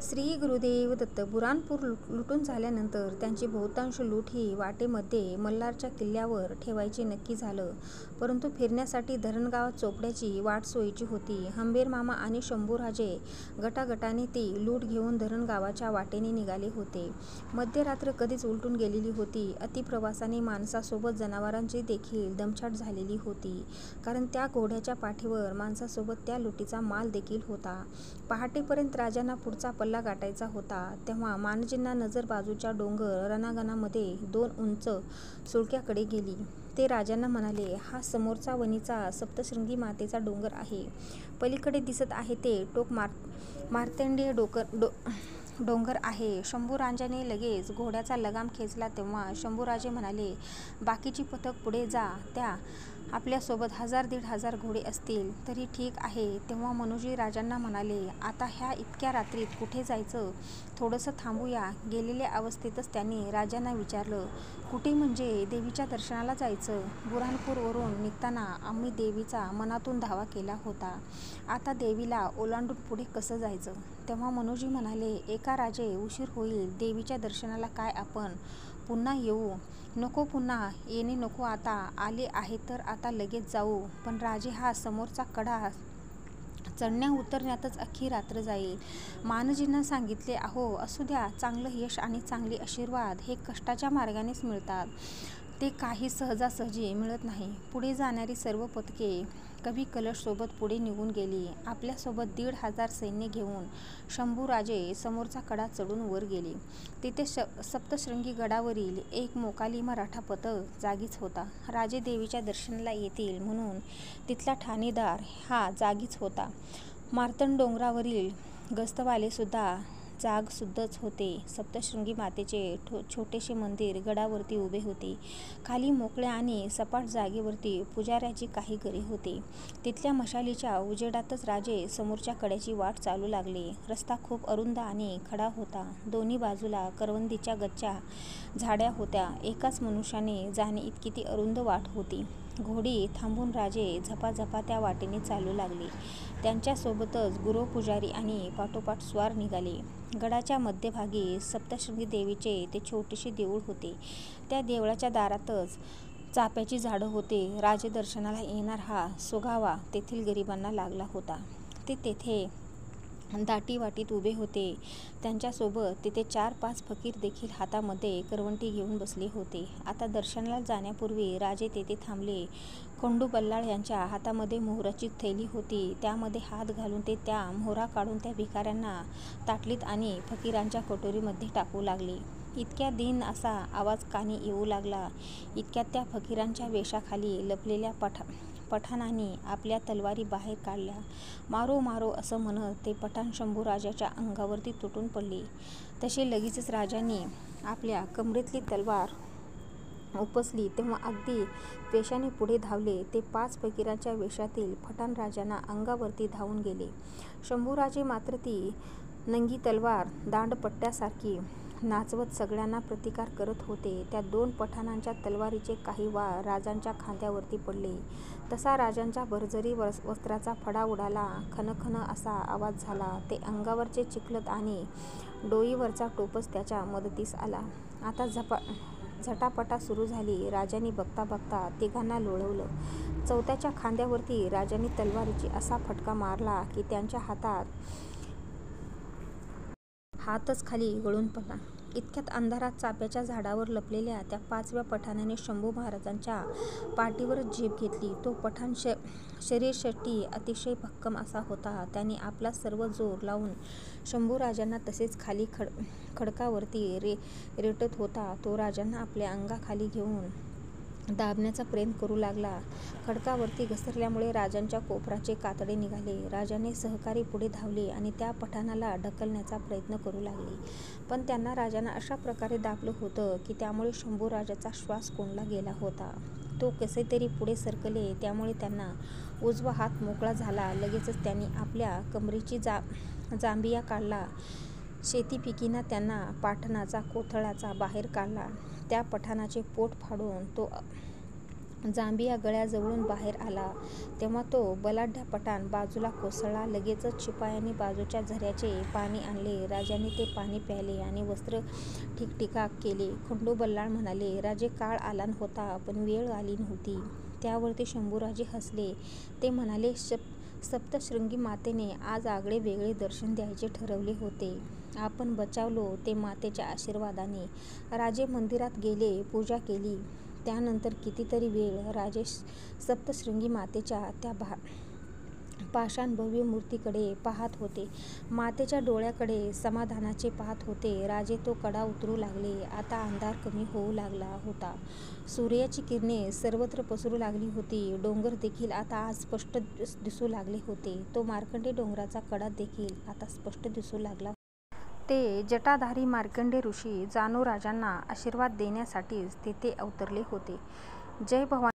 श्री गुरुदेव दत्त. बुऱ्हाणपूर लुटून झाल्यानंतर त्यांची बहुतांश लूट ही वाटेमध्ये मल्हारच्या किल्ल्यावर ठेवायची नक्की झालं. परंतु फिरण्यासाठी धरणगावात चोपड्याची वाट सोयीची होती. हंबीरमामा आणि शंभूराजे गटागटाने ती लूट घेऊन धरणगावाच्या वाटेने निघाले होते. मध्यरात्र कधीच उलटून गेलेली होती. अतिप्रवासाने माणसासोबत जनावरांची देखील दमछाक झालेली होती. कारण त्या घोड्याच्या पाठीवर माणसासोबत त्या लुटीचा माल देखील होता. पहाटेपर्यंत राजांना पुढचा पल्ला गाठायचा होता. तेव्हा मानजींना नजर बाजूच्या डोंगर रणांगणामध्ये 2 उंच सुळक्याकडे गेली. ते राजांना म्हणाले, हा समोरचा वणीचा सप्तशृंगी मातेचा डोंगर आहे. पलीकडे दिसत आहे ते टोक मार्तंडेय डोंगर आहे. शंभूराजांनी लगेच घोड्याचा लगाम खेचला. तेव्हा शंभूराजे म्हणाले, बाकीची पथक पुढे जा. त्या आपल्यासोबत 1000-1500 घोडे असतील तरी ठीक आहे. तेव्हा मनोजी राजांना म्हणाले, आता ह्या इतक्या रात्रीत कुठे जायचं? थोडंसं थांबूया. गेलेल्या अवस्थेतच त्यांनी राजांना विचारलं, कुठे म्हणजे? देवीच्या दर्शनाला जायचं. बुऱ्हाणपूरवरून निघताना आम्ही देवीचा मनातून धावा केला होता. आता देवीला ओलांडून पुढे कसं जायचं? तेव्हा मनोजी म्हणाले, एका राजे, उशीर होईल. देवीच्या दर्शनाला काय आपण पुन्हा येऊ? नको, पुन्हा येणे नको. आता आले आहे तर आता लगेच जाऊ. पण राजे, हा समोरचा कडा चढण्या उतरण्यातच अख्खी रात्र जाईल. मानजींना सांगितले, अहो असू द्या. चांगलं यश आणि चांगले आशीर्वाद हे कष्टाच्या मार्गानेच मिळतात. ते काही सहजासहजी मिळत नाही. पुढे जाणारी सर्व पथके कवी कलश सोबत पुढे निघून गेली. आपल्यासोबत 1500 सैन्य घेऊन शंभूराजे समोरचा कडा चढून वर गेले. तिथे सप्तशृंगी गडावरील एक मोकाली मराठा पथक जागीच होता. राजे देवीच्या दर्शनाला येतील म्हणून तिथला ठाणेदार हा जागीच होता. मार्तंड डोंगरावरील गस्तवाले सुद्धा जागसूदच होते. सप्तशृंगी मातेचे छोटेसे मंदिर गडावरती उभे होते. खाली मोकळ्या आणि सपाट जागेवरती पुजाऱ्याची काही घरे होती. तिथल्या मशालीच्या उजेडातच राजे समोरच्या कड्याची वाट चालू लागले. रस्ता खूप अरुंद आणि खडा होता. दोन्ही बाजूला करवंदीच्या गच्च्या झाड्या होत्या. एकाच मनुष्याने जाणे इतकी ती अरुंद वाट होती. घोडी थांबून राजे झपाझपा त्या वाटेने चालू लागले. त्यांच्यासोबतच गुरव, पुजारी आणि पाठोपाठ स्वार निघाले. गडाच्या मध्यभागी सप्तशृंगी देवीचे ते छोटेसे देऊळ होते. त्या देवळाच्या दारातच चाफ्याची झाडं होते. राजदर्शनाला येणार हा सुगावा तेथील गरिबांना लागला होता. ते तेथे दाटीवाटीत उभे होते. त्यांच्यासोबत तिथे 4-5 फकीर देखील हातामध्ये करवंटी घेऊन बसले होते. आता दर्शनाला जाण्यापूर्वी राजे तेथे थांबले. खंडू बल्लाळ यांच्या हातामध्ये मोहराची थैली होती. त्यामध्ये हात घालून ते त्या मोहरा काढून त्या भिकाऱ्यांना ताटलीत आणि फकीरांच्या कटोरीमध्ये टाकू लागले. इतक्या दीन असा आवाज कानी येऊ लागला. इतक्यात त्या फकीरांच्या वेशाखाली लपलेल्या पठाणांनी आपल्या तलवारी बाहेर काढल्या. मारो मारो असं म्हणत ते पठाण शंभूराजाच्या अंगावरती तुटून पडले. तसे लगेचच राजांनी आपल्या कमरेतली तलवार उपसली. तेव्हा अगदी वेशाने पुढे धावले ते 5 फकीरांच्या वेशातील पठाण राजांना अंगावरती धावून गेले. शंभूराजे मात्र ती नंगी तलवार दांडपट्ट्यासारखी नाचवत सगळ्यांना प्रतिकार करत होते. त्या 2 पठाणांच्या तलवारीचे काही वार राजांच्या खांद्यावरती पडले. तसा राजांच्या भरजरी वस्त्राचा फडा उडाला. खनखन असा आवाज झाला. ते अंगावरचे चिखलत आणि डोईवरचा टोपच त्याच्या मदतीस आला. आता झटापटा सुरू झाली. राजांनी बघता बघता तिघांना लोळवलं. चौथ्याच्या खांद्यावरती राजांनी तलवारीची असा फटका मारला की त्यांच्या हातच खाली गळून पडला. इतक्यात अंधारात चाफ्याच्या झाडावर लपलेल्या त्या 5व्या पठाणाने शंभू महाराजांच्या पाठीवरच झेप घेतली. तो पठाण शरीरयष्टी अतिशय भक्कम असा होता. त्याने आपला सर्व जोर लावून शंभूराजांना तसेच खाली खडकावरती रेटत होता. तो राजांना आपल्या अंगाखाली घेऊन दाबण्याचा प्रयत्न करू लागला. खडकावरती घसरल्यामुळे राजांच्या कोपराचे कातडे निघाले. राजांचे सहकारी पुढे धावले आणि त्या पठाणाला ढकलण्याचा प्रयत्न करू लागले. पण त्यांना राजांना अशा प्रकारे दाबलं होतं की त्यामुळे शंभूराजाचा श्वास कोंडला गेला होता. तो कसे तरी पुढे सरकले. त्यामुळे त्यांना उजवा हात मोकळा झाला. लगेचच त्यांनी आपल्या कमरेची जांभिया काढला. शेतीपिकीना त्यांना पाटणाचा कोथळाचा बाहेर काढला. त्या पठाणाचे पोट फाडून तो जांभिया गळ्याजवळून बाहेर आला तेव्हा तो बलाढ्य पठाण बाजूला कोसळला. लगेचच शिपायांनी बाजूच्या झऱ्याचे पाणी आणले. राजाने ते पाणी प्यायले आणि वस्त्र ठीकठाक केले. खंडू बल्लाळ म्हणाले, राजे, काळ आला होता, पण वेळ आली नव्हती. त्यावरती शंभूराजे हसले. ते म्हणाले, सप्तशृंगी मातेने आज आगळे वेगळे दर्शन द्यायचे ठरवले होते. आपण बचावलो ते मातेच्या आशीर्वादाने. राजे मंदिरात गेले, पूजा केली. त्यानंतर कितीतरी वेळ राजे सप्तशृंगी मातेच्या त्या पाषाण भव्य मूर्तीकडे पाहत होते. मातेच्या डोळ्याकडे समाधानाचे पाहत होते. राजे तो कडा उतरू लागले. आता अंधार कमी होऊ लागला होता. सूर्याची किरणे सर्वत्र पसरू लागली होती. डोंगर देखील आता आज स्पष्ट दिसू लागले होते. तो मार्कंडे डोंगराचा कडा देखील आता स्पष्ट दिसू लागला. ते जटाधारी मार्कंडे ऋषी जानू राजांना आशीर्वाद देण्यासाठीच तेथे अवतरले होते. जय भवानी.